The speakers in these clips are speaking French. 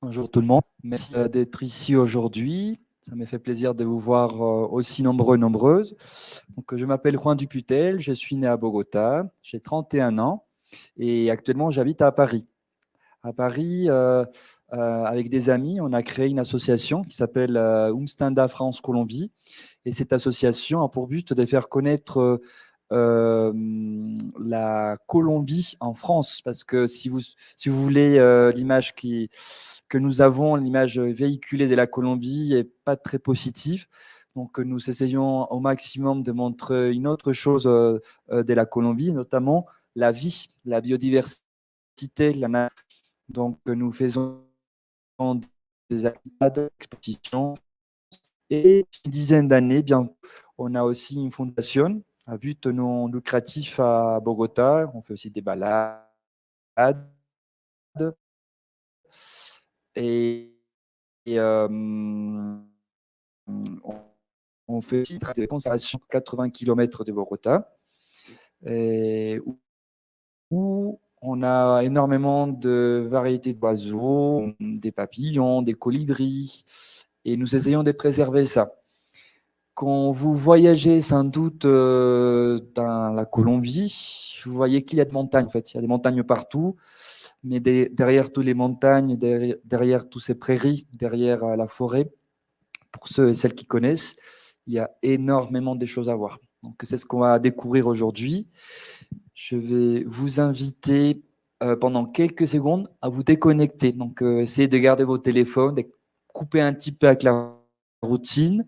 Bonjour tout le monde, merci d'être ici aujourd'hui. Ça me fait plaisir de vous voir aussi nombreux et nombreuses. Donc, je m'appelle Juan Duputel, je suis né à Bogota, j'ai 31 ans et actuellement j'habite à Paris. À Paris, avec des amis, on a créé une association qui s'appelle Umstanda France Colombie. Et cette association a pour but de faire connaître la Colombie en France, parce que si vous voulez l'image que nous avons, l'image véhiculée de la Colombie n'est pas très positive. Donc nous essayons au maximum de montrer une autre chose de la Colombie, notamment la vie, la biodiversité, la nature. Donc nous faisons des activités, expositions, et une dizaine d'années, bien, on a aussi une fondation à but non lucratif à Bogota. On fait aussi des balades et, on fait aussi des conservations 80 km de Bogota, et où on a énormément de variétés d'oiseaux, des papillons, des colibris, et nous essayons de préserver ça. Quand vous voyagez sans doute dans la Colombie, vous voyez qu'il y a des montagnes. En fait, il y a des montagnes partout, mais derrière toutes les montagnes, derrière toutes ces prairies, derrière la forêt, pour ceux et celles qui connaissent, il y a énormément de choses à voir. Donc, c'est ce qu'on va découvrir aujourd'hui. Je vais vous inviter pendant quelques secondes à vous déconnecter. Donc, essayez de garder vos téléphones, de couper un petit peu avec la routine.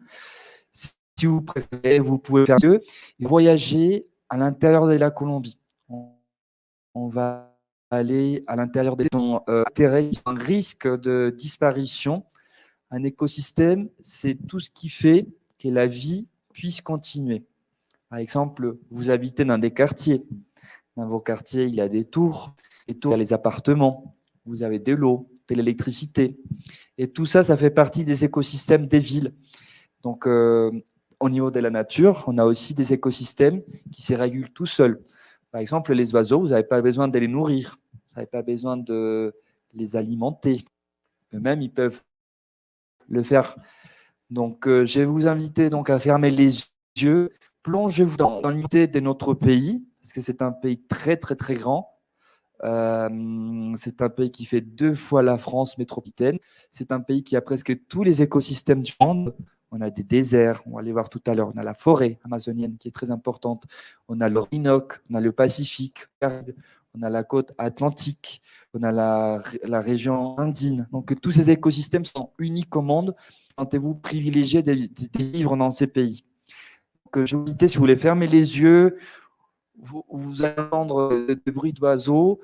Si vous préférez, vous pouvez faire mieux et voyager à l'intérieur de la Colombie. On va aller à l'intérieur des intérêts, un risque de disparition. Un écosystème, c'est tout ce qui fait que la vie puisse continuer. Par exemple, vous habitez dans des quartiers. Dans vos quartiers, il y a des tours, il y a les appartements, vous avez de l'eau, de l'électricité. Et tout ça, ça fait partie des écosystèmes des villes. Donc, au niveau de la nature, on a aussi des écosystèmes qui se régulent tout seuls. Par exemple, les oiseaux, vous n'avez pas besoin de les nourrir, vous n'avez pas besoin de les alimenter. Eux-mêmes, ils peuvent le faire. Donc, je vais vous inviter donc à fermer les yeux, plongez-vous dans l'unité de notre pays, parce que c'est un pays très, très, très grand. C'est un pays qui fait 2 fois la France métropolitaine. C'est un pays qui a presque tous les écosystèmes du monde. On a des déserts, on va aller voir tout à l'heure. On a la forêt amazonienne qui est très importante. On a l'Orinoque, on a le Pacifique, on a la côte atlantique, on a la région andine. Donc tous ces écosystèmes sont uniques au monde. Sentez-vous privilégié de vivre dans ces pays. Donc, je vous invite, si vous voulez fermer les yeux, vous allez entendre des bruits d'oiseaux.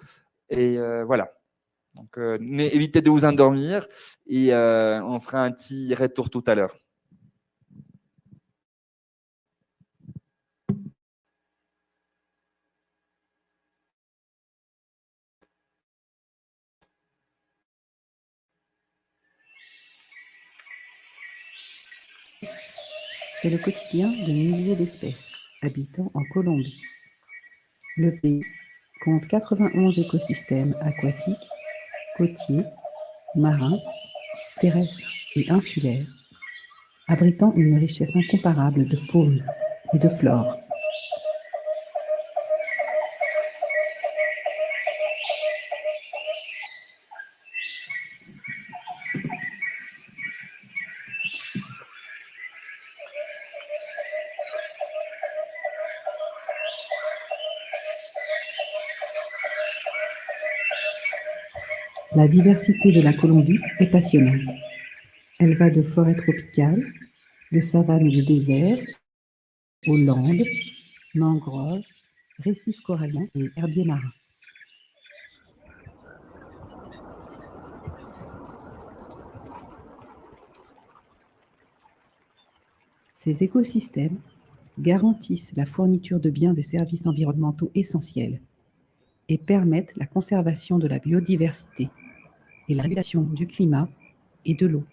Et voilà. Donc, évitez de vous endormir et on fera un petit retour tout à l'heure. C'est le quotidien de milliers d'espèces habitant en Colombie. Le pays compte 91 écosystèmes aquatiques, côtiers, marins, terrestres et insulaires, abritant une richesse incomparable de faune et de flore. La diversité de la Colombie est passionnante. Elle va de forêts tropicales, de savanes et de déserts, aux landes, mangroves, récifs coralliens et herbiers marins. Ces écosystèmes garantissent la fourniture de biens et services environnementaux essentiels et permettent la conservation de la biodiversité et la régulation du climat et de l'eau.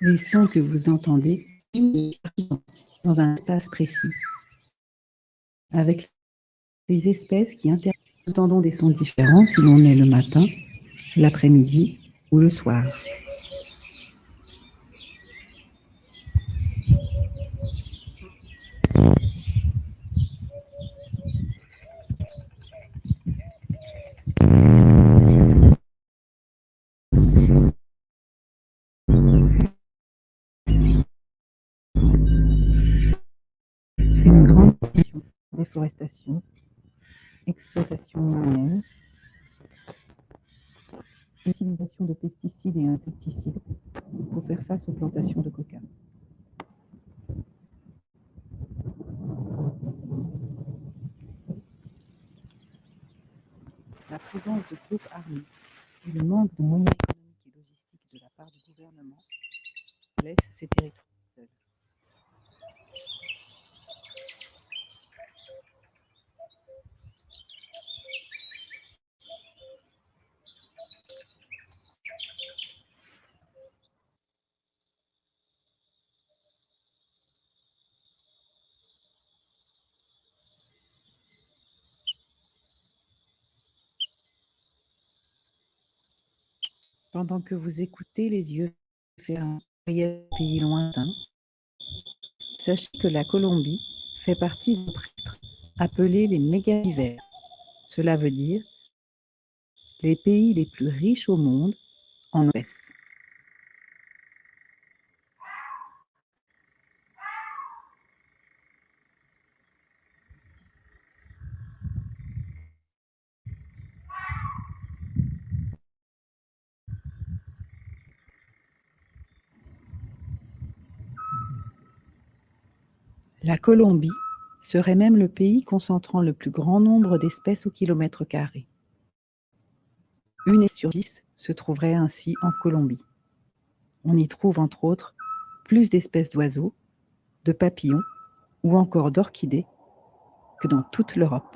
Les sons que vous entendez dans un espace précis, avec les espèces qui interagissent. Nous entendons des sons différents si l'on est le matin, l'après-midi ou le soir. Une grande déforestation, exploitation minière, utilisation de pesticides et insecticides pour faire face aux plantations de coca. La présence de groupes armés et le manque de moyens économiques et logistiques de la part du gouvernement laissent ces territoires seuls. Pendant que vous écoutez les yeux fermés, pays lointain, sachez que la Colombie fait partie d'un registre appelé les mégadivers. Cela veut dire les pays les plus riches au monde en espèces. La Colombie serait même le pays concentrant le plus grand nombre d'espèces au kilomètre carré. Une espèce sur 10 se trouverait ainsi en Colombie. On y trouve entre autres plus d'espèces d'oiseaux, de papillons ou encore d'orchidées que dans toute l'Europe.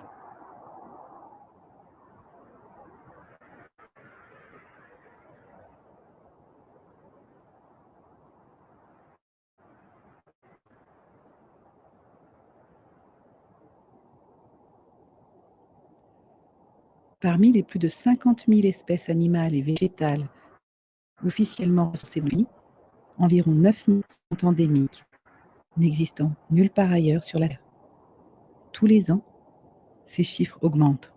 Parmi les plus de 50 000 espèces animales et végétales officiellement recensées dans le pays, environ 9 000 sont endémiques, n'existant nulle part ailleurs sur la Terre. Tous les ans, ces chiffres augmentent.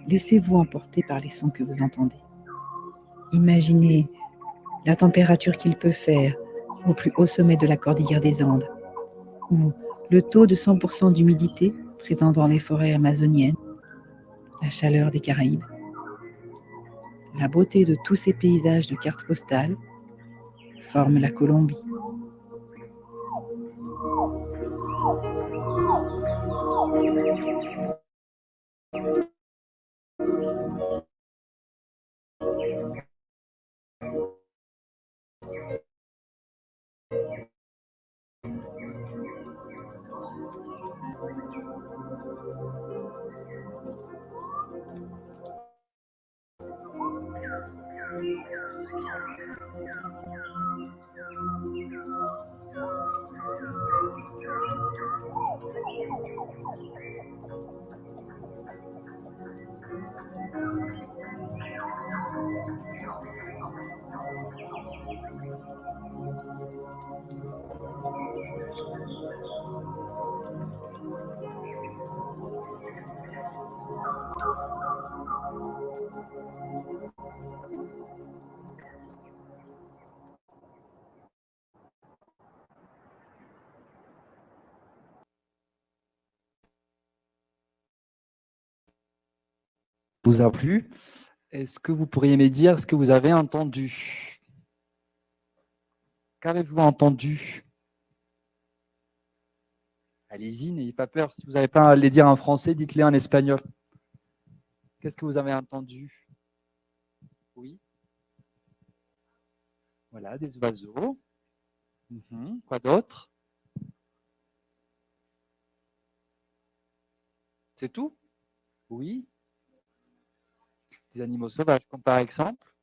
Laissez-vous emporter par les sons que vous entendez. Imaginez la température qu'il peut faire au plus haut sommet de la cordillère des Andes, ou le taux de 100% d'humidité présent dans les forêts amazoniennes, la chaleur des Caraïbes, la beauté de tous ces paysages de cartes postales forment la Colombie. Vous a plu? Est-ce que vous pourriez me dire ce que vous avez entendu? Qu'avez-vous entendu? Allez-y, n'ayez pas peur. Si vous n'avez pas à les dire en français, dites-les en espagnol. Qu'est-ce que vous avez entendu? Oui. Voilà, des oiseaux. Quoi d'autre? C'est tout? Oui. Des animaux sauvages, comme par exemple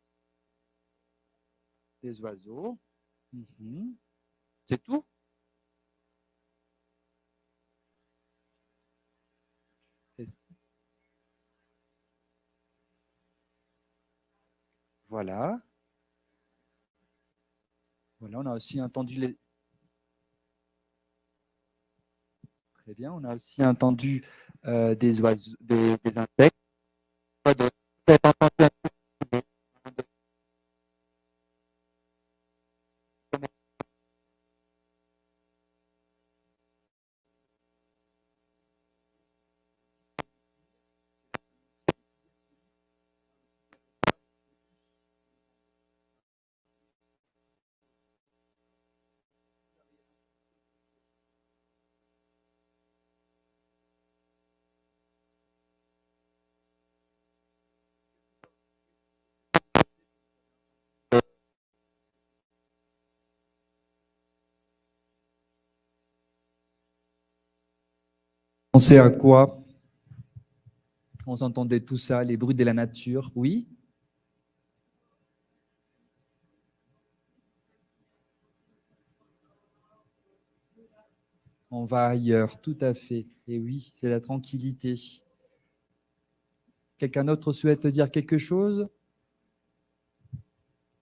des oiseaux. C'est tout? Voilà. Voilà, on a aussi entendu les. Très bien, on a aussi entendu des oiseaux, des insectes. Quoi d'autre? Pensez à quoi? On s'entendait tout ça, les bruits de la nature. Oui? On va ailleurs, tout à fait. Et oui, c'est la tranquillité. Quelqu'un d'autre souhaite dire quelque chose?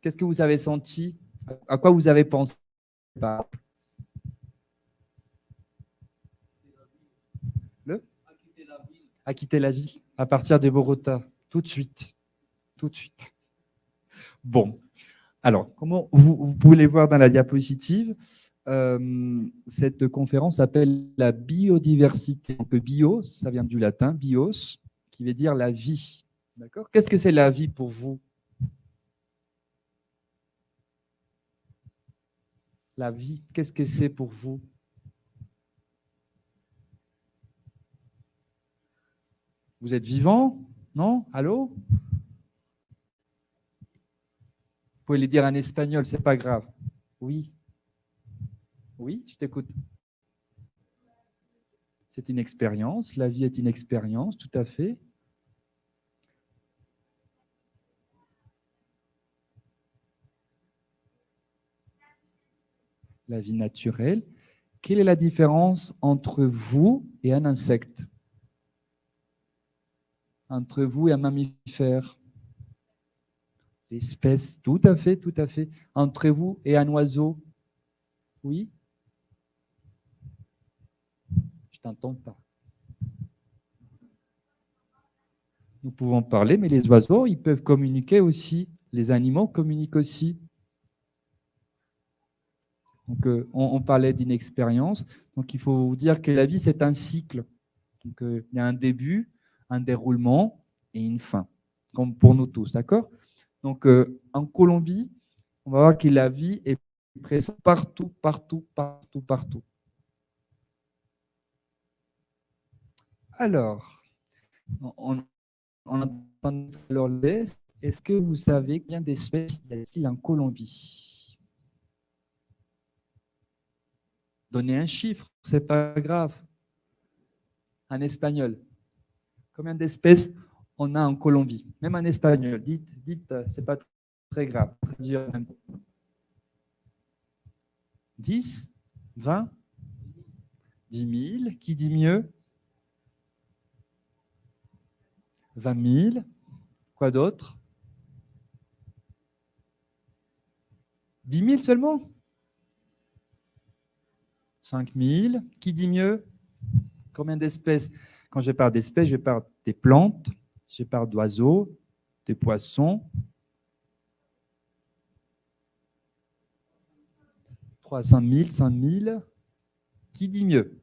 Qu'est-ce que vous avez senti? À quoi vous avez pensé? À quitter la ville, à partir de Bogota, tout de suite. Tout de suite. Bon. Alors, comment vous pouvez le voir dans la diapositive, cette conférence s'appelle la biodiversité. Donc, bio, ça vient du latin, bios, qui veut dire la vie. D'accord? Qu'est-ce que c'est la vie pour vous? La vie, qu'est-ce que c'est pour vous? Vous êtes vivant? Non? Allô? Vous pouvez les dire en espagnol, c'est pas grave. Oui. Oui, je t'écoute. C'est une expérience, la vie est une expérience, tout à fait. La vie naturelle. Quelle est la différence entre vous et un insecte? Entre vous et un mammifère? L'espèce, tout à fait, tout à fait. Entre vous et un oiseau? Oui? Je t'entends pas. Nous pouvons parler, mais les oiseaux, ils peuvent communiquer aussi. Les animaux communiquent aussi. Donc, on parlait d'une expérience. Donc, il faut vous dire que la vie, c'est un cycle. Donc, il y a un début, un déroulement et une fin, comme pour nous tous, d'accord? Donc, en Colombie, on va voir que la vie est présente partout, partout, partout, partout. Alors, on entend alors l'Est. Est-ce que vous savez combien d'espèces y a-t-il en Colombie? Donnez un chiffre, c'est pas grave. En espagnol. Combien d'espèces on a en Colombie? Même en espagnol. Dites, c'est pas très grave. 10, 20, 10 000. Qui dit mieux? 20 000. Quoi d'autre? 10 000 seulement? 5 000. Qui dit mieux? Combien d'espèces? Quand je parle d'espèces, je parle des plantes, je parle d'oiseaux, des poissons. 300 000, 5 000. Qui dit mieux?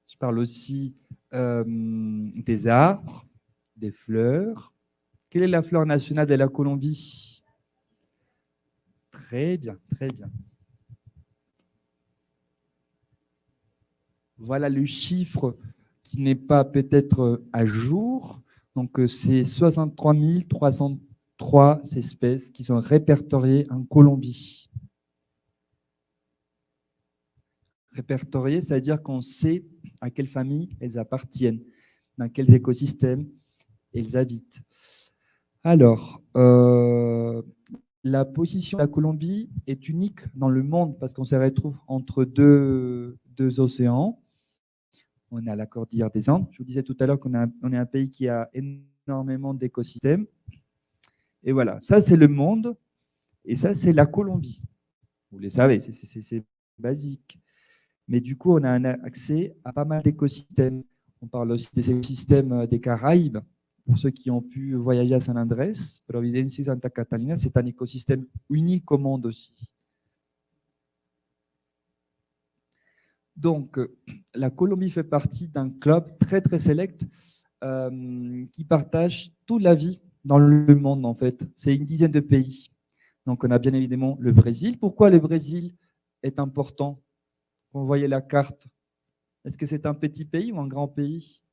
Je parle aussi des arbres, des fleurs. Quelle est la fleur nationale de la Colombie? Très bien, très bien. Voilà le chiffre qui n'est pas peut-être à jour. Donc, c'est 63 303 espèces qui sont répertoriées en Colombie. Répertoriées, c'est-à-dire qu'on sait à quelle famille elles appartiennent, dans quels écosystèmes elles habitent. Alors, la position de la Colombie est unique dans le monde parce qu'on se retrouve entre deux océans. On a la cordillère des Andes. Je vous disais tout à l'heure qu'on est un pays qui a énormément d'écosystèmes. Et voilà, ça c'est le monde et ça c'est la Colombie. Vous le savez, c'est basique. Mais du coup, on a un accès à pas mal d'écosystèmes. On parle aussi des écosystèmes des Caraïbes. Pour ceux qui ont pu voyager à San Andrés, Providencia et Santa Catalina, c'est un écosystème unique au monde aussi. Donc, la Colombie fait partie d'un club très, très sélect qui partage toute la vie dans le monde, en fait. C'est une dizaine de pays. Donc, on a bien évidemment le Brésil. Pourquoi le Brésil est important? Vous voyez la carte. Est-ce que c'est un petit pays ou un grand pays?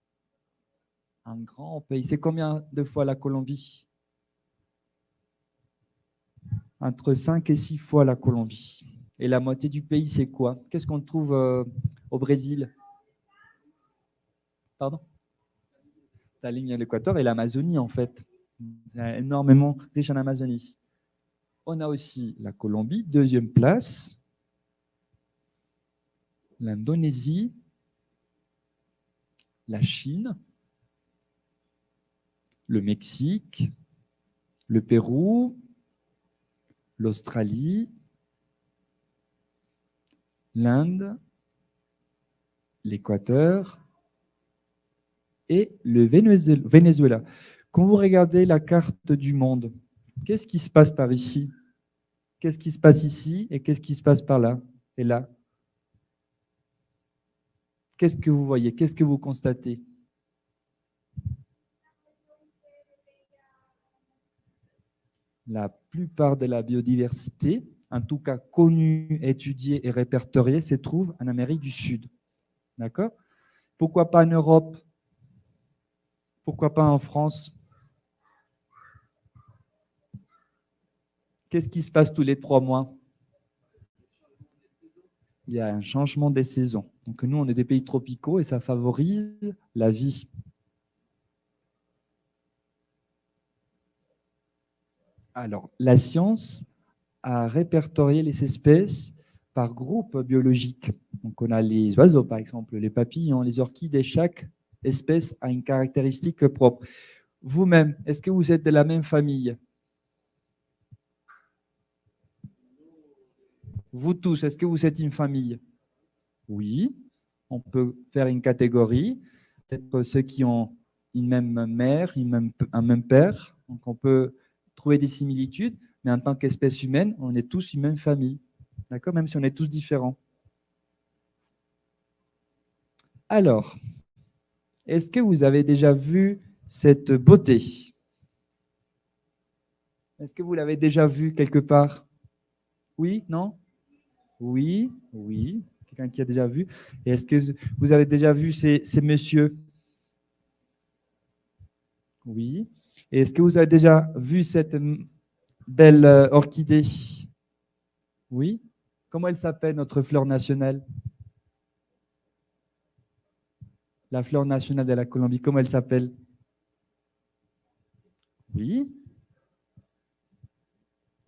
Un grand pays. C'est combien de fois la Colombie? Entre 5 et 6 fois la Colombie. Et la moitié du pays, c'est quoi? Qu'est-ce qu'on trouve au Brésil? Pardon? La ligne à l'équateur et l'Amazonie, en fait. Énormément riche en Amazonie. On a aussi la Colombie, deuxième place. L'Indonésie, la Chine, le Mexique, le Pérou, l'Australie, l'Inde, l'Équateur et le Venezuela. Quand vous regardez la carte du monde, qu'est-ce qui se passe par ici? Qu'est-ce qui se passe ici et qu'est-ce qui se passe par là et là? Qu'est-ce que vous voyez? Qu'est-ce que vous constatez? La plupart de la biodiversité, en tout cas connue, étudiée et répertoriée, se trouve en Amérique du Sud. D'accord? Pourquoi pas en Europe? Pourquoi pas en France? Qu'est-ce qui se passe tous les 3 mois? Il y a un changement des saisons. Donc nous, on est des pays tropicaux et ça favorise la vie. Alors, la science a répertorié les espèces par groupe biologique. Donc on a les oiseaux, par exemple, les papillons, les orchidées. Chaque espèce a une caractéristique propre. Vous-même, est-ce que vous êtes de la même famille? Vous tous, est-ce que vous êtes une famille? Oui, on peut faire une catégorie. Peut-être ceux qui ont une même mère, un même père. Donc on peut trouver des similitudes, mais en tant qu'espèce humaine, on est tous une même famille. D'accord? Même si on est tous différents. Alors, est-ce que vous avez déjà vu cette beauté? Est-ce que vous l'avez déjà vue quelque part? Oui? Non? Oui? Oui? Quelqu'un qui a déjà vu? Et est-ce que vous avez déjà vu ces messieurs? Oui. Et est-ce que vous avez déjà vu cette belle orchidée? Oui. Comment elle s'appelle, notre fleur nationale? La fleur nationale de la Colombie, comment elle s'appelle? Oui.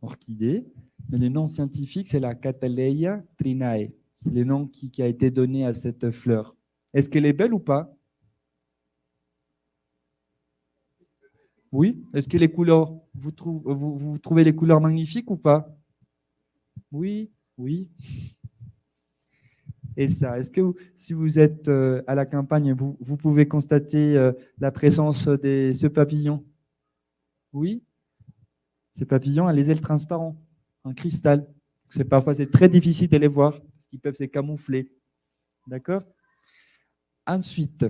Orchidée. Mais le nom scientifique, c'est la Cattleya trinae. C'est le nom qui a été donné à cette fleur. Est-ce qu'elle est belle ou pas? Oui. Est-ce que les couleurs, vous trouvez les couleurs magnifiques ou pas? Oui, oui. Et ça, est-ce que si vous êtes à la campagne, vous pouvez constater la présence de ce papillon? Oui. Ces papillons ont les ailes transparentes, en cristal. Parfois, c'est très difficile de les voir parce qu'ils peuvent se camoufler. D'accord? Ensuite,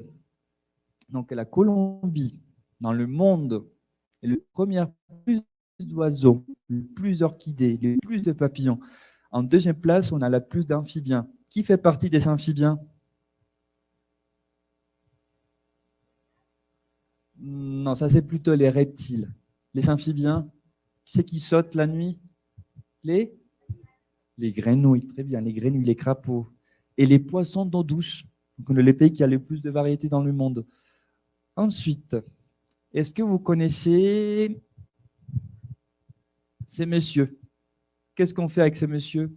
donc la Colombie, dans le monde, est le premier plus d'oiseaux, le plus d'orchidées, le plus de papillons. En deuxième place, on a la plus d'amphibiens. Qui fait partie des amphibiens? Non, ça c'est plutôt les reptiles. Les amphibiens, qui c'est qui sautent la nuit? Les grenouilles, très bien, les grenouilles, les crapauds. Et les poissons d'eau douce. Donc, le pays qui a le plus de variétés dans le monde. Ensuite, est-ce que vous connaissez ces messieurs? Qu'est-ce qu'on fait avec ces messieurs?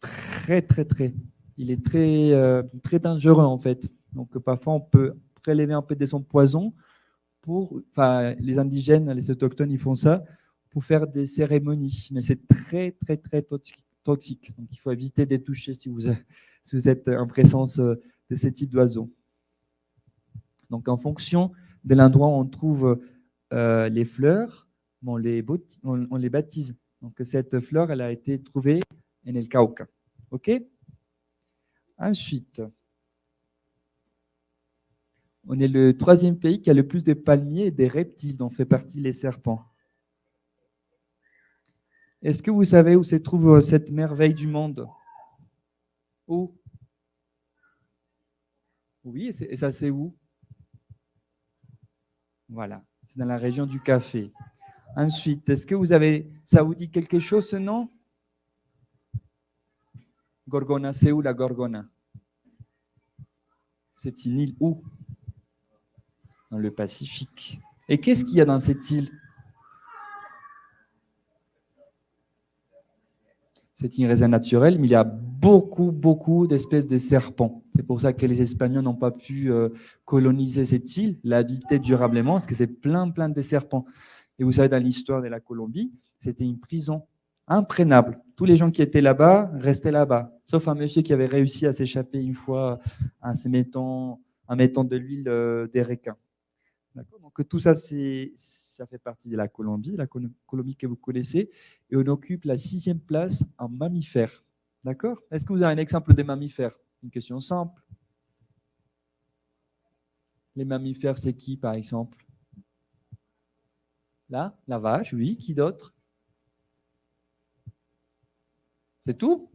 Très, très, très. Il est très, très dangereux en fait. Donc parfois on peut prélever un peu de son poison pour, enfin les indigènes, les autochtones, ils font ça pour faire des cérémonies. Mais c'est très, très, très toxique. Donc il faut éviter de toucher si vous êtes en présence de ce type d'oiseaux. Donc en fonction de l'endroit où on trouve les fleurs, on les baptise. Donc cette fleur, elle a été trouvée en El Cauca. OK? Ensuite, on est le 3e pays qui a le plus de palmiers et des reptiles dont fait partie les serpents. Est-ce que vous savez où se trouve cette merveille du monde? Où? Oui, et ça c'est où? Voilà, c'est dans la région du café. Ensuite, est-ce que ça vous dit quelque chose ce nom? Gorgona, c'est où la Gorgona? C'est une île où? Dans le Pacifique. Et qu'est-ce qu'il y a dans cette île? C'est une réserve naturelle, mais il y a beaucoup, beaucoup d'espèces de serpents. C'est pour ça que les Espagnols n'ont pas pu coloniser cette île, l'habiter durablement, parce que c'est plein, plein de serpents. Et vous savez, dans l'histoire de la Colombie, c'était une prison imprégnable. Tous les gens qui étaient là-bas restaient là-bas, sauf un monsieur qui avait réussi à s'échapper une fois en mettant de l'huile des requins. Donc tout ça, ça fait partie de la Colombie que vous connaissez, et on occupe la 6e place en mammifères. D'accord? Est-ce que vous avez un exemple des mammifères? Une question simple. Les mammifères, c'est qui, par exemple? Là, la vache, oui. Qui d'autre? C'est tout?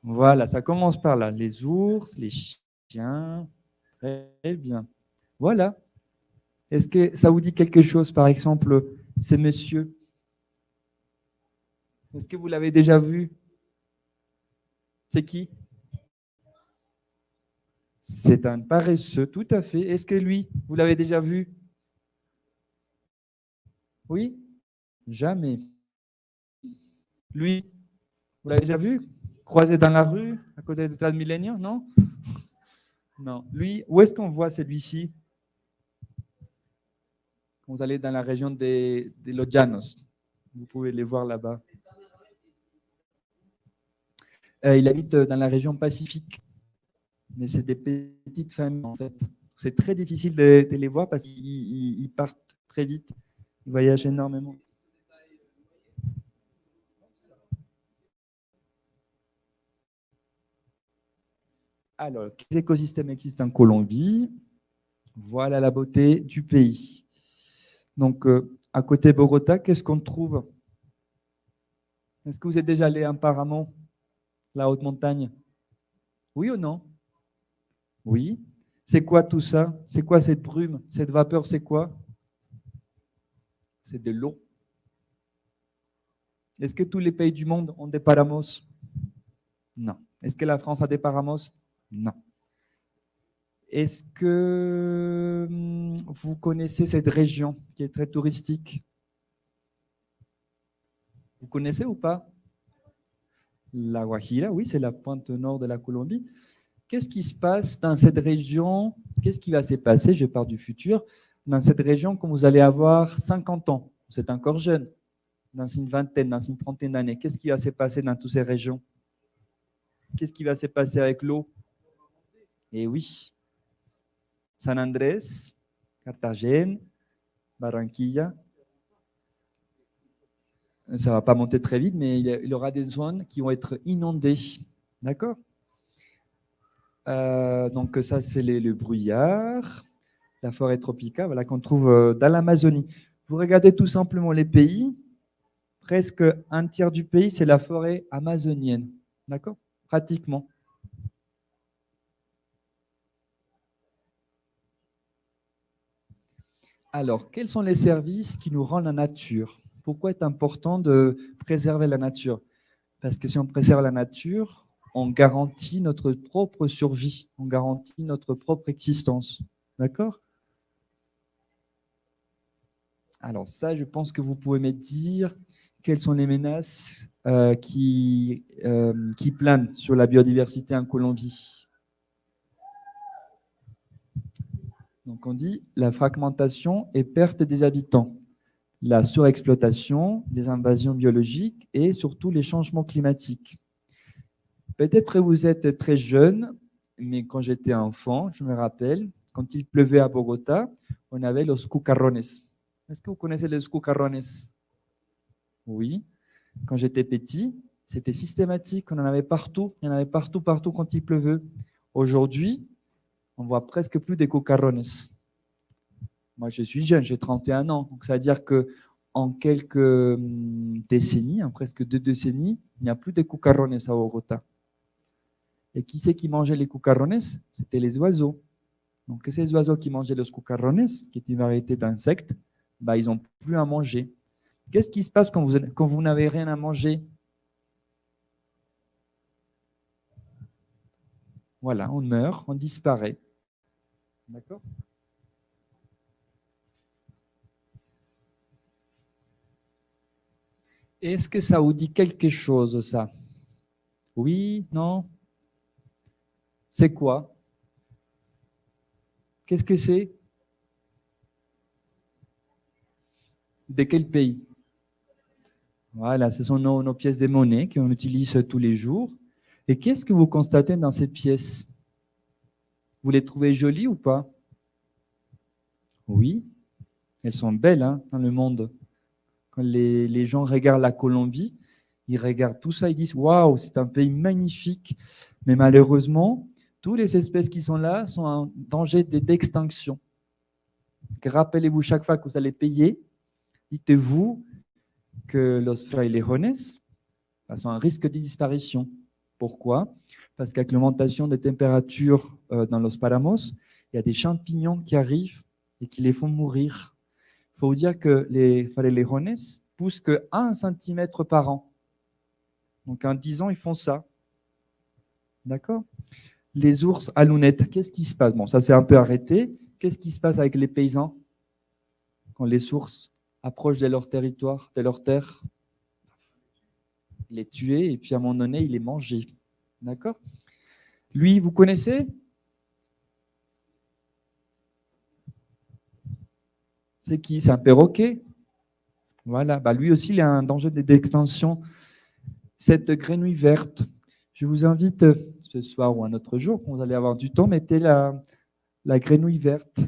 Voilà, ça commence par là. Les ours, les chiens. Très bien. Voilà. Est-ce que ça vous dit quelque chose, par exemple, ces messieurs? Est-ce que vous l'avez déjà vu? C'est qui? C'est un paresseux, tout à fait. Est-ce que lui, vous l'avez déjà vu? Oui? Jamais. Lui, vous l'avez déjà vu? Croisé dans la rue, à côté des stades Millennium, non? Non. Lui, où est-ce qu'on voit celui-ci? Quand vous allez dans la région des Los Llanos. Vous pouvez les voir là-bas. Il habite dans la région Pacifique. Mais c'est des petites familles, en fait. C'est très difficile de les voir parce qu'ils partent très vite. Ils voyagent énormément. Alors, quels écosystèmes existent en Colombie? Voilà la beauté du pays. Donc, à côté de Bogota, qu'est-ce qu'on trouve? Est-ce que vous êtes déjà allé en Paramount, la haute montagne? Oui ou non? Oui. C'est quoi tout ça? C'est quoi cette brume? Cette vapeur, c'est quoi? C'est de l'eau. Est-ce que tous les pays du monde ont des paramos? Non. Est-ce que la France a des paramos? Non. Est-ce que vous connaissez cette région qui est très touristique? Vous connaissez ou pas? La Guajira, oui, c'est la pointe nord de la Colombie. Qu'est-ce qui se passe dans cette région? Qu'est-ce qui va se passer? Je pars du futur. Dans cette région, quand vous allez avoir 50 ans, vous êtes encore jeune, dans une vingtaine, dans une trentaine d'années, qu'est-ce qui va se passer dans toutes ces régions? Qu'est-ce qui va se passer avec l'eau? Eh oui, San Andrés, Cartagena, Barranquilla. Ça ne va pas monter très vite, mais il y aura des zones qui vont être inondées. D'accord? Donc ça, c'est le brouillard, la forêt tropicale, voilà, qu'on trouve dans l'Amazonie. Vous regardez tout simplement les pays, presque un tiers du pays, c'est la forêt amazonienne. D'accord? Pratiquement. Alors, quels sont les services qui nous rendent la nature? Pourquoi est important de préserver la nature? Parce que si on préserve la nature, on garantit notre propre survie, on garantit notre propre existence. D'accord? Alors ça, je pense que vous pouvez me dire quelles sont les menaces qui planent sur la biodiversité en Colombie. Donc on dit la fragmentation et perte des habitants, la surexploitation, les invasions biologiques et surtout les changements climatiques. Peut-être que vous êtes très jeune, mais quand j'étais enfant, je me rappelle, quand il pleuvait à Bogota, on avait los cucarrones. Est-ce que vous connaissez les cucarrones? Oui. Quand j'étais petit, c'était systématique, on en avait partout, il y en avait partout, partout quand il pleuvait. Aujourd'hui, on voit presque plus des cucarrones. Moi, je suis jeune, j'ai 31 ans, donc ça veut dire que en quelques décennies, en presque 2 décennies, il n'y a plus de cucarrones à Bogota. Et qui c'est qui mangeait les cucarrones? C'était les oiseaux. Donc, ces oiseaux qui mangeaient les cucarrones, qui est une variété d'insectes, bah, ils n'ont plus à manger. Qu'est-ce qui se passe quand vous n'avez rien à manger? Voilà, on meurt, on disparaît. D'accord? Est-ce que ça vous dit quelque chose, ça? Oui? Non? C'est quoi? Qu'est-ce que c'est? De quel pays? Voilà, ce sont nos pièces de monnaie qu'on utilise tous les jours. Et qu'est-ce que vous constatez dans ces pièces? Vous les trouvez jolies ou pas? Oui, elles sont belles hein, dans le monde. Quand les gens regardent la Colombie, ils regardent tout ça, ils disent waouh, c'est un pays magnifique. Mais malheureusement, toutes les espèces qui sont là sont en danger d'extinction. Rappelez-vous chaque fois que vous allez payer, dites-vous que los frailejones sont un risque de disparition. Pourquoi? Parce qu'avec l'augmentation des températures dans los páramos, il y a des champignons qui arrivent et qui les font mourir. Il faut vous dire que les frailejones poussent que 1 cm par an. Donc en 10 ans, ils font ça. D'accord? Les ours à lunettes, qu'est-ce qui se passe? Bon, ça c'est un peu arrêté. Qu'est-ce qui se passe avec les paysans quand les ours approchent de leur territoire, de leur terre? Il les tuait et puis à un moment donné, il les mangeait. D'accord? Lui, vous connaissez? C'est qui? C'est un perroquet. Voilà. Bah, lui aussi, il a un danger d'extinction. Cette grenouille verte, je vous invite ce soir ou un autre jour, quand vous allez avoir du temps, mettez la grenouille verte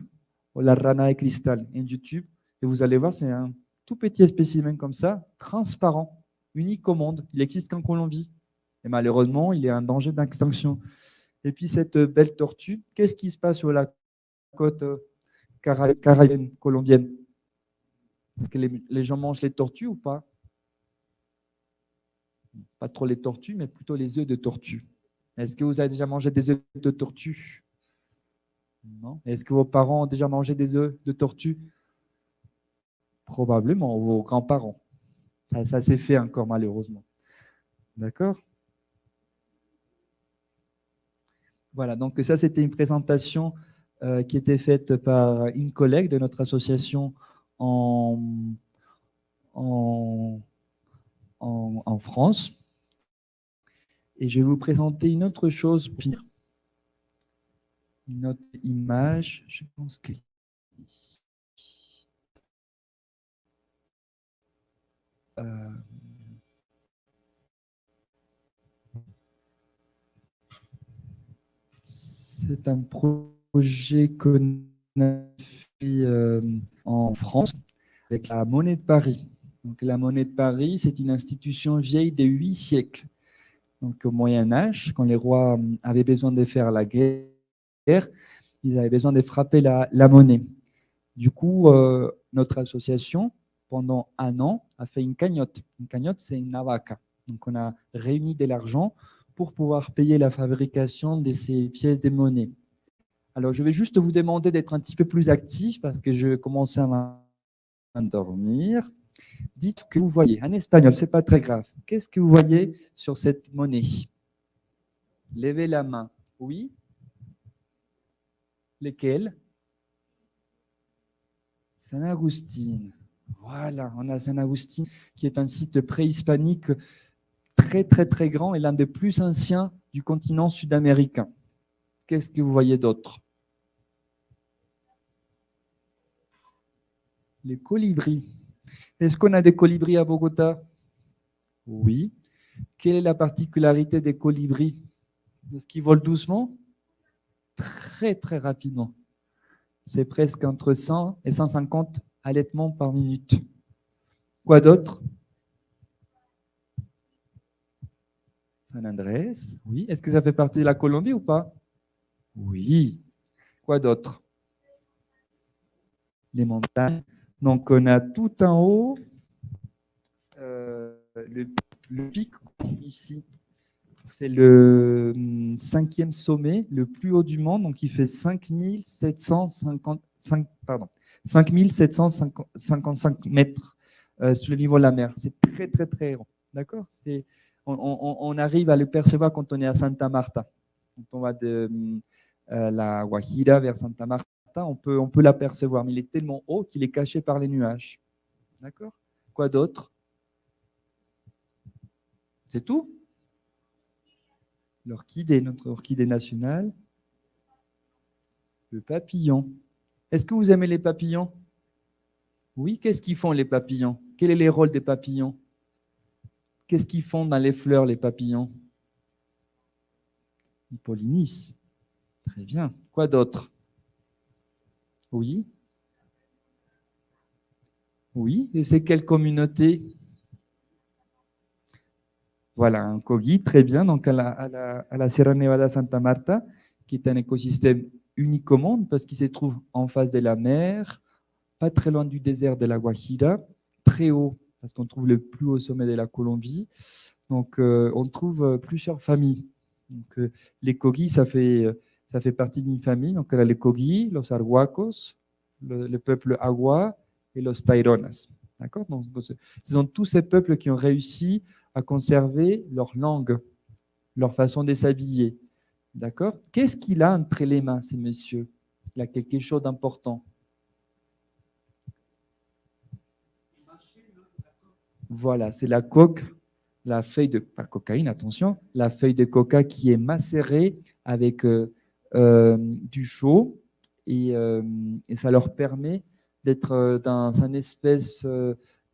ou la rana de cristal en YouTube et vous allez voir, c'est un tout petit spécimen comme ça, transparent, unique au monde. Il existe qu'en Colombie. Et malheureusement, il est en danger d'extinction. Et puis cette belle tortue, qu'est-ce qui se passe sur la côte caraïbienne, colombienne? Les gens mangent les tortues ou pas? Pas trop les tortues, mais plutôt les œufs de tortue. Est-ce que vous avez déjà mangé des œufs de tortue? Non. Est-ce que vos parents ont déjà mangé des œufs de tortue? Probablement, vos grands-parents. Ça s'est fait encore malheureusement. D'accord? Voilà, donc ça c'était une présentation qui était faite par une collègue de notre association en France. Et je vais vous présenter une autre chose pire. Une autre image, je pense que c'est un projet qu'on a fait en France avec la Monnaie de Paris. Donc, la Monnaie de Paris, c'est une institution vieille de 8 siècles. Donc, au Moyen-Âge, quand les rois avaient besoin de faire la guerre, ils avaient besoin de frapper la monnaie. Du coup, notre association, pendant 1 an, a fait une cagnotte. Une cagnotte, c'est une navaca. Donc, on a réuni de l'argent pour pouvoir payer la fabrication de ces pièces de monnaie. Alors, je vais juste vous demander d'être un petit peu plus actif parce que je commence à m'endormir. Dites ce que vous voyez. En espagnol, ce n'est pas très grave. Qu'est-ce que vous voyez sur cette monnaie? Levez la main. Oui? Lesquels? San Agustín. Voilà, on a San Agustín qui est un site préhispanique très, très, très grand et l'un des plus anciens du continent sud-américain. Qu'est-ce que vous voyez d'autre? Les colibris. Est-ce qu'on a des colibris à Bogota? Oui. Quelle est la particularité des colibris? Est-ce qu'ils volent doucement? Très, très rapidement. C'est presque entre 100 et 150 allaitements par minute. Quoi d'autre? San Andrés, oui. Est-ce que ça fait partie de la Colombie ou pas? Oui. Quoi d'autre? Les montagnes. Donc, on a tout en haut le pic ici. C'est le 5e sommet, le plus haut du monde, donc il fait 5755 mètres sur le niveau de la mer. C'est très, très, très haut. D'accord? On arrive à le percevoir quand on est à Santa Marta. Quand on va de la Guajira vers Santa Marta, on peut l'apercevoir, mais il est tellement haut qu'il est caché par les nuages. D'accord? Quoi d'autre? C'est tout? L'orchidée, notre orchidée nationale. Le papillon. Est-ce que vous aimez les papillons? Oui, qu'est-ce qu'ils font les papillons? Quel est le rôle des papillons? Qu'est-ce qu'ils font dans les fleurs, les papillons? Ils pollinisent. Très bien. Quoi d'autre? Oui. Oui, et c'est quelle communauté? Voilà, un Kogi, très bien. Donc, à la Sierra Nevada Santa Marta, qui est un écosystème unique au monde parce qu'il se trouve en face de la mer, pas très loin du désert de la Guajira, très haut, parce qu'on trouve le plus haut sommet de la Colombie. Donc, on trouve plusieurs familles. Donc, les Kogis, ça fait partie d'une famille. Donc, on a les Kogis, los Arhuacos, le peuple Agua et los Taironas. D'accord? Donc, ce sont tous ces peuples qui ont réussi à conserver leur langue, leur façon de s'habiller. D'accord? Qu'est-ce qu'il a entre les mains, ces messieurs? Il a quelque chose d'important. Voilà, c'est la coque, la feuille de, pas cocaïne, attention, la feuille de coca qui est macérée avec du chaud et ça leur permet d'être dans une espèce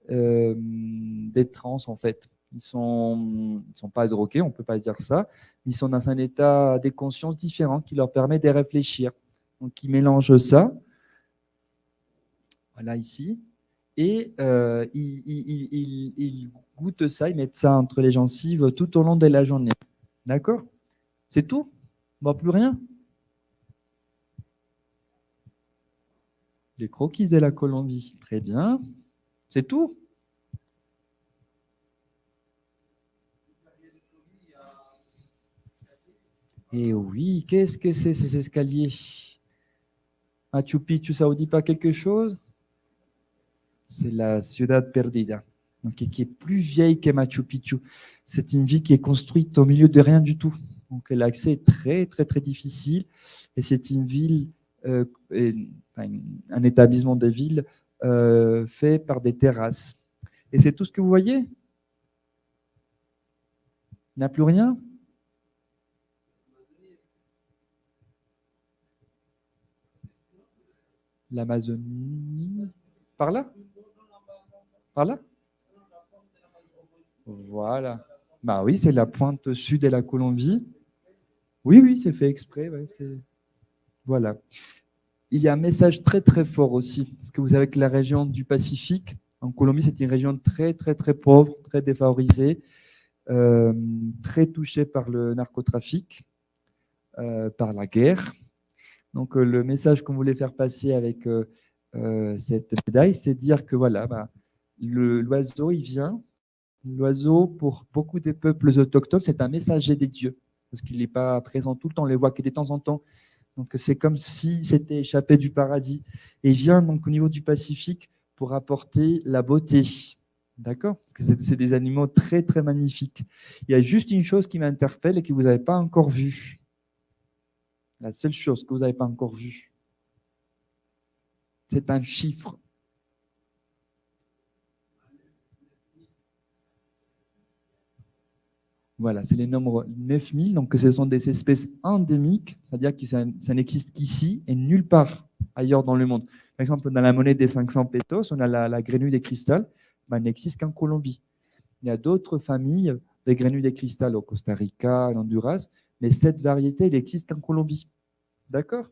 de transe en fait. Ils ne sont pas drogués, on ne peut pas dire ça. Ils sont dans un état de conscience différent qui leur permet de réfléchir. Donc, ils mélangent ça, voilà ici, et ils goûtent ça, ils mettent ça entre les gencives tout au long de la journée. D'accord? C'est tout? Bon, plus rien? Les croquis de la Colombie. Très bien. C'est tout? Et oui, qu'est-ce que c'est ces escaliers? Machu Picchu, ça vous dit pas quelque chose? C'est la Ciudad Perdida, donc, qui est plus vieille que Machu Picchu. C'est une ville qui est construite au milieu de rien du tout. Donc l'accès est très, très, très difficile. Et c'est une ville, un établissement de ville fait par des terrasses. Et c'est tout ce que vous voyez? Il n'y a plus rien? L'Amazonie. Par là? Par là? Voilà. Bah oui, c'est la pointe sud de la Colombie. Oui, oui, c'est fait exprès. Ouais, voilà. Il y a un message très, très fort aussi. Parce que vous savez que la région du Pacifique, en Colombie, c'est une région très, très, très pauvre, très défavorisée, très touchée par le narcotrafic, par la guerre. Donc, le message qu'on voulait faire passer avec cette médaille, c'est de dire que voilà, l'oiseau, il vient. L'oiseau, pour beaucoup des peuples autochtones, c'est un messager des dieux, parce qu'il n'est pas présent tout le temps, on les voit que de temps en temps Donc, c'est comme si c'était échappé du paradis. Et vient donc au niveau du Pacifique pour apporter la beauté. D'accord? Parce que c'est des animaux très, très magnifiques. Il y a juste une chose qui m'interpelle et que vous n'avez pas encore vue. La seule chose que vous n'avez pas encore vue, c'est un chiffre. Voilà, c'est les nombres 9000. Donc, ce sont des espèces endémiques, c'est-à-dire que ça n'existe qu'ici et nulle part ailleurs dans le monde. Par exemple, dans la monnaie des 500 pesos, on a la grenouille des cristal, ben, elle n'existe qu'en Colombie. Il y a d'autres familles de grenouilles des cristal au Costa Rica, en Honduras, mais cette variété, elle existe qu'en Colombie. D'accord?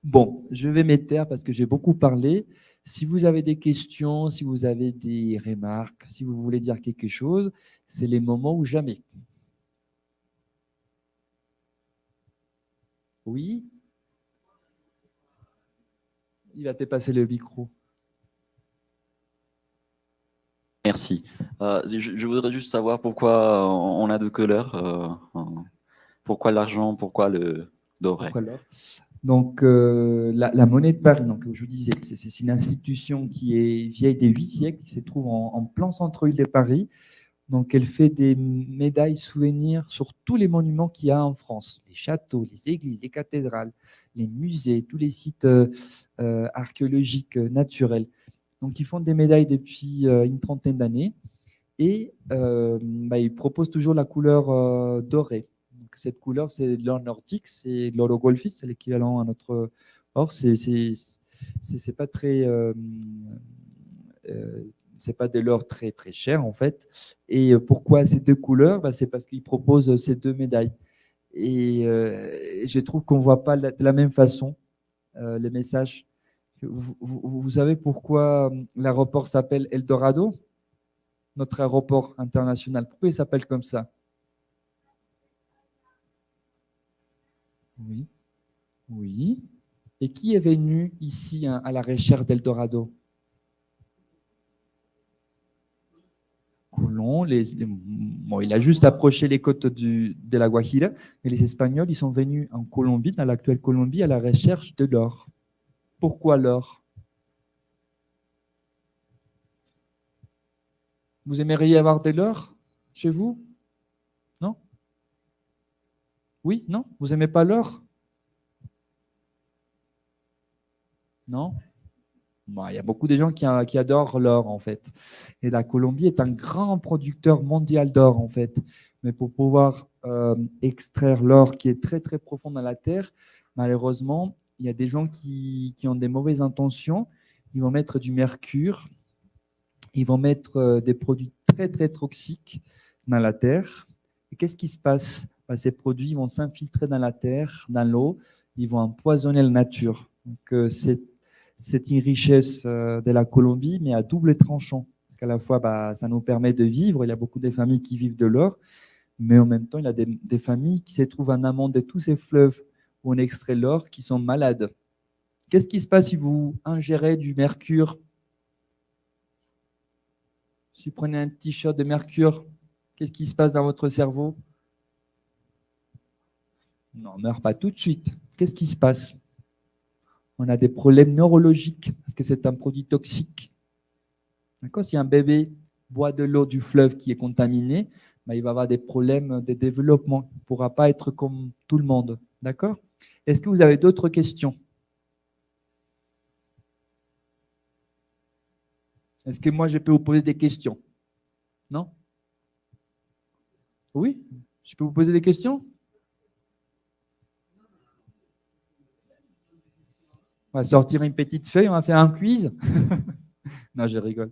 Bon, je vais m'éteindre parce que j'ai beaucoup parlé. Si vous avez des questions, si vous avez des remarques, si vous voulez dire quelque chose, c'est les moments ou jamais. Oui? Il va te passer le micro. Merci. Je voudrais juste savoir pourquoi on a deux couleurs. Pourquoi l'argent, pourquoi le doré? Pourquoi l'or? Donc, la monnaie de Paris, donc, je vous disais, c'est une institution qui est vieille des 8 siècles, qui se trouve en plein centre-ville de Paris. Donc, elle fait des médailles souvenirs sur tous les monuments qu'il y a en France, les châteaux, les églises, les cathédrales, les musées, tous les sites archéologiques naturels. Donc, ils font des médailles depuis une trentaine d'années et ils proposent toujours la couleur dorée. Donc, cette couleur, c'est de l'or nordique, c'est de l'or golfi, c'est l'équivalent à notre or. C'est pas très euh, c'est pas de l'or très très cher en fait. Et pourquoi ces deux couleurs? C'est parce qu'ils proposent ces deux médailles. Et je trouve qu'on ne voit pas de la même façon les messages. Vous savez pourquoi l'aéroport s'appelle Eldorado? Notre aéroport international. Pourquoi il s'appelle comme ça? Oui, oui. Et qui est venu ici à la recherche d'Eldorado? Colomb, bon, il a juste approché les côtes de la Guajira, mais les Espagnols, ils sont venus en Colombie, dans l'actuelle Colombie, à la recherche de l'or. Pourquoi l'or? Vous aimeriez avoir de l'or chez vous? Non? Oui? Non? Vous n'aimez pas l'or? Non? Bon, il y a beaucoup de gens qui adorent l'or, en fait. Et la Colombie est un grand producteur mondial d'or, en fait. Mais pour pouvoir extraire l'or qui est très, très profond dans la terre, malheureusement, il y a des gens qui ont des mauvaises intentions. Ils vont mettre du mercure, ils vont mettre des produits très, très toxiques dans la terre. Et qu'est-ce qui se passe? Ces produits vont s'infiltrer dans la terre, dans l'eau, ils vont empoisonner la nature. Donc, c'est une richesse de la Colombie, mais à double tranchant. Parce qu'à la fois, ça nous permet de vivre. Il y a beaucoup de familles qui vivent de l'or, mais en même temps, il y a des familles qui se trouvent en amont de tous ces fleuves où on extrait l'or qui sont malades. Qu'est-ce qui se passe si vous ingérez du mercure? Si vous prenez un t-shirt de mercure, qu'est-ce qui se passe dans votre cerveau? Non, on ne meurt pas tout de suite. Qu'est-ce qui se passe? On a des problèmes neurologiques parce que c'est un produit toxique. D'accord? Si un bébé boit de l'eau du fleuve qui est contaminée, il va avoir des problèmes de développement. Il ne pourra pas être comme tout le monde. D'accord? Est-ce que vous avez d'autres questions? Est-ce que moi, je peux vous poser des questions? Non? Oui? Je peux vous poser des questions? On va sortir une petite feuille, on va faire un quiz. Non, je rigole.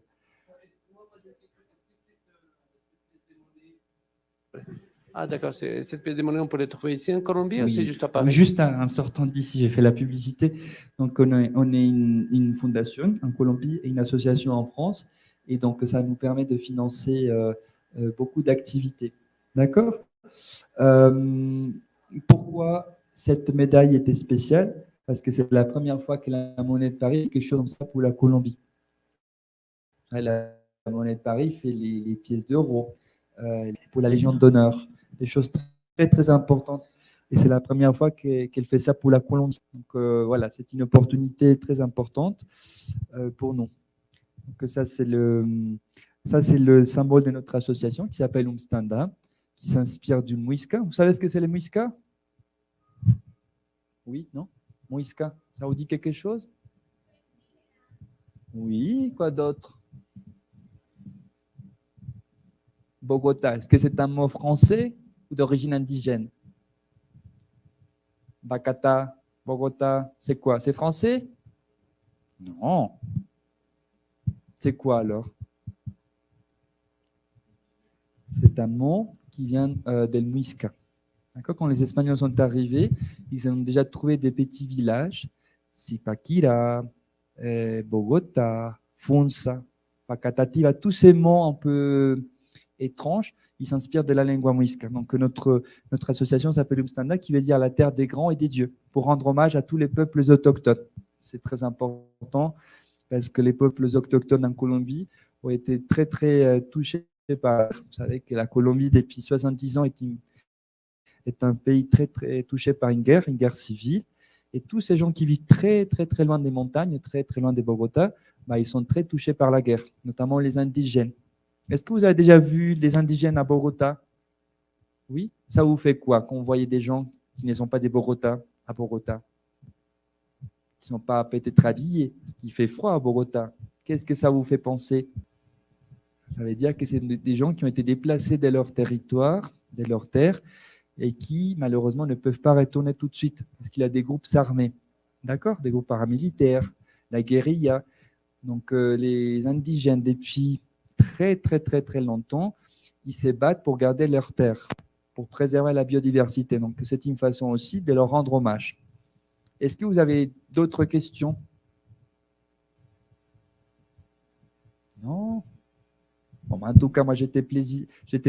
Ah, d'accord. Cette pièce de monnaie, on peut la trouver ici en Colombie ou c'est juste à Paris? Juste en sortant d'ici, j'ai fait la publicité. Donc, on est une fondation en Colombie et une association en France. Et donc, ça nous permet de financer beaucoup d'activités. D'accord? Pourquoi cette médaille était spéciale? Parce que c'est la première fois que la monnaie de Paris fait quelque chose comme ça pour la Colombie. La monnaie de Paris fait les pièces d'euros pour la Légion d'honneur, des choses très, très importantes. Et c'est la première fois qu'elle fait ça pour la Colombie. Donc voilà, c'est une opportunité très importante pour nous. Donc ça, c'est le symbole de notre association qui s'appelle Umstanda, qui s'inspire du muisca. Vous savez ce que c'est le muisca? Oui, non? Muisca, ça vous dit quelque chose? Oui, quoi d'autre? Bogota, est-ce que c'est un mot français ou d'origine indigène? Bacata, Bogota, c'est quoi? C'est français? Non. C'est quoi alors? C'est un mot qui vient del Muisca. Quand les Espagnols sont arrivés, ils ont déjà trouvé des petits villages, Zipaquira, Bogota, Funza, Facatativa, tous ces mots un peu étranges, ils s'inspirent de la lingua muisca. Donc notre association s'appelle Umstanda, qui veut dire la terre des grands et des dieux, pour rendre hommage à tous les peuples autochtones. C'est très important parce que les peuples autochtones en Colombie ont été très très touchés par. Vous savez que la Colombie depuis 70 ans est un pays très très touché par une guerre civile. Et tous ces gens qui vivent très très très loin des montagnes, très très loin des Bogota, bah, ils sont très touchés par la guerre, notamment les indigènes. Est-ce que vous avez déjà vu des indigènes à Bogota? Oui? Ça vous fait quoi quand vous voyez des gens qui ne sont pas des Bogota à Bogota? Qui ne sont pas peut-être habillés, parce qu'il fait froid à Bogota. Qu'est-ce que ça vous fait penser? Ça veut dire que c'est des gens qui ont été déplacés de leur territoire, de leur terre, et qui, malheureusement, ne peuvent pas retourner tout de suite, parce qu'il y a des groupes armés, d'accord? Des groupes paramilitaires, la guérilla. Donc, les indigènes, depuis très, très, très, très longtemps, ils se battent pour garder leur terre, pour préserver la biodiversité. Donc, c'est une façon aussi de leur rendre hommage. Est-ce que vous avez d'autres questions? Non? Bon, en tout cas, moi, j'étais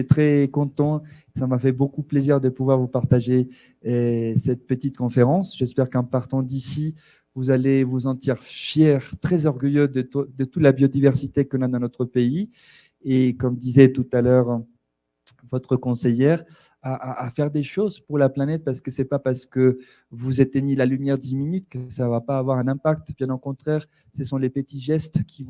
très content. Ça m'a fait beaucoup plaisir de pouvoir vous partager cette petite conférence. J'espère qu'en partant d'ici, vous allez vous sentir fiers, très orgueilleux de toute la biodiversité qu'on a dans notre pays. Et comme disait tout à l'heure votre conseillère, à faire des choses pour la planète, parce que ce n'est pas parce que vous éteignez la lumière 10 minutes que ça ne va pas avoir un impact. Bien au contraire, ce sont les petits gestes qui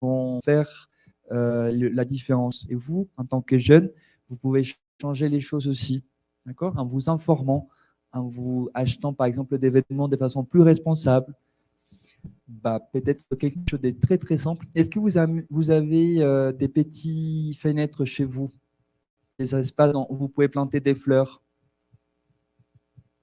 vont faire la différence. Et vous, en tant que jeune, vous pouvez changer les choses aussi, d'accord? En vous informant, en vous achetant par exemple des vêtements de façon plus responsable. Bah, peut-être quelque chose de très très simple. Est-ce que vous avez des petits fenêtres chez vous, des espaces où vous pouvez planter des fleurs?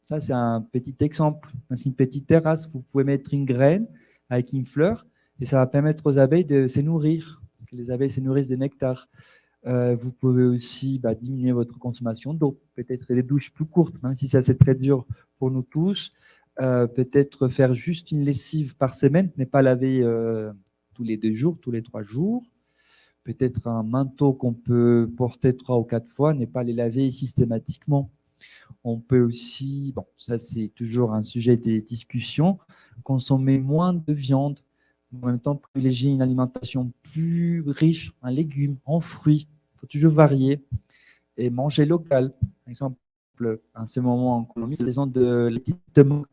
Ça, c'est un petit exemple. C'est une petite terrasse. Vous pouvez mettre une graine avec une fleur et ça va permettre aux abeilles de se nourrir, parce que les abeilles se nourrissent de nectar. Vous pouvez aussi diminuer votre consommation d'eau, peut-être des douches plus courtes, même si ça c'est très dur pour nous tous. Peut-être faire juste une lessive par semaine, mais pas laver tous les 2 jours, tous les 3 jours. Peut-être un manteau qu'on peut porter 3 ou 4 fois, ne pas les laver systématiquement. On peut aussi, bon, ça c'est toujours un sujet de discussion, consommer moins de viande, en même temps privilégier une alimentation plus riche en légumes, en fruits. Il faut toujours varier et manger local. Par exemple, en ce moment en Colombie, c'est la saison de la mangue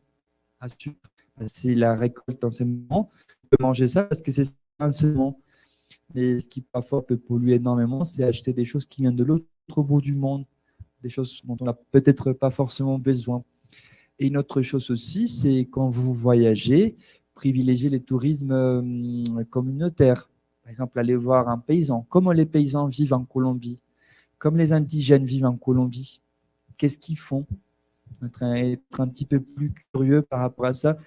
à sucre. C'est la récolte en ce moment. On peut manger ça parce que c'est un ce moment. Mais ce qui parfois peut polluer énormément, c'est acheter des choses qui viennent de l'autre bout du monde, des choses dont on n'a peut-être pas forcément besoin. Et une autre chose aussi, c'est quand vous voyagez, privilégier les tourismes communautaires. Par exemple, aller voir un paysan. Comment les paysans vivent en Colombie? Comme les indigènes vivent en Colombie? Qu'est-ce qu'ils font? Être un petit peu plus curieux par rapport à ça,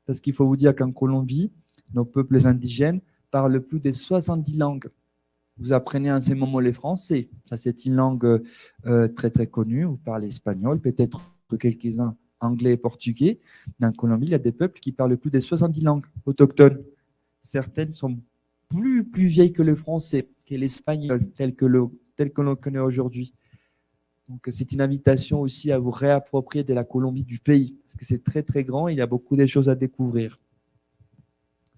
parce qu'il faut vous dire qu'en Colombie, nos peuples indigènes parlent plus de 70 langues. Vous apprenez en ce moment les français. Ça, c'est une langue très, très connue. Vous parlez espagnol, peut-être quelques-uns anglais et portugais. Mais en Colombie, il y a des peuples qui parlent plus de 70 langues autochtones. Certaines sont plus vieilles que le français, que l'espagnol, tel que l'on connaît aujourd'hui. Donc, c'est une invitation aussi à vous réapproprier de la Colombie du pays, parce que c'est très, très grand. Il y a beaucoup de choses à découvrir.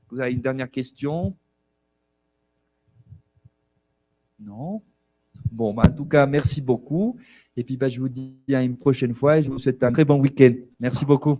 Vous avez une dernière question? Non? Bon, bah, en tout cas, merci beaucoup. Et puis, bah, je vous dis à une prochaine fois et je vous souhaite un très bon week-end. Merci beaucoup.